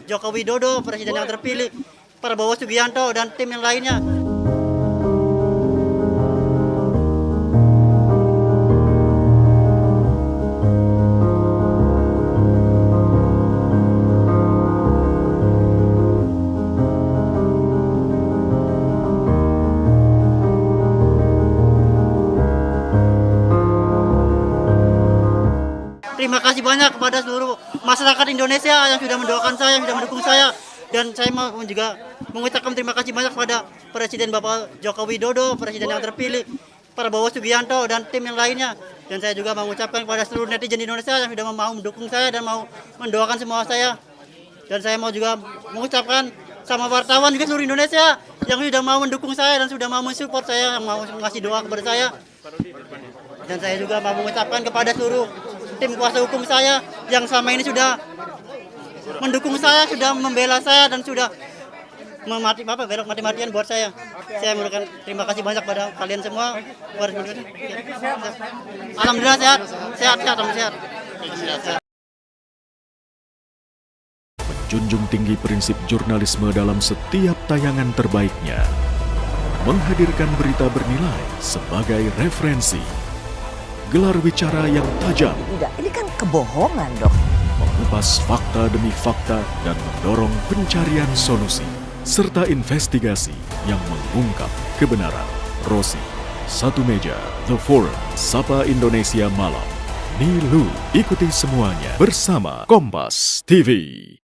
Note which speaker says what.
Speaker 1: Joko Widodo, Presiden yang terpilih, Prabowo Subianto, dan tim yang lainnya. Terima kasih banyak kepada seluruh masyarakat Indonesia yang sudah mendoakan saya, yang sudah mendukung saya. Dan saya mau juga mengucapkan terima kasih banyak kepada Presiden Bapak Joko Widodo, Presiden yang terpilih, Prabowo Subianto, dan tim yang lainnya. Dan saya juga mengucapkan kepada seluruh netizen Indonesia yang sudah mau mendukung saya dan mau mendoakan semua saya. Dan saya mau juga mengucapkan sama wartawan juga seluruh Indonesia yang sudah mau mendukung saya dan sudah mau mensupport saya, yang mau mengasih doa kepada saya. Dan saya juga mau mengucapkan kepada seluruh tim kuasa hukum saya yang selama ini sudah mendukung saya, sudah membela saya, dan sudah belok mati-matian buat saya. Saya memberikan terima kasih banyak pada kalian semua. Alhamdulillah sehat.
Speaker 2: Menjunjung tinggi prinsip jurnalisme dalam setiap tayangan terbaiknya. Menghadirkan berita bernilai sebagai referensi. Gelar bicara yang tajam.
Speaker 3: Tidak, ini kan kebohongan dong.
Speaker 2: Mengupas fakta demi fakta dan mendorong pencarian solusi. Serta investigasi yang mengungkap kebenaran. Rosi, Satu Meja, The Forum, Sapa Indonesia Malam. Nilu, ikuti semuanya bersama Kompas TV.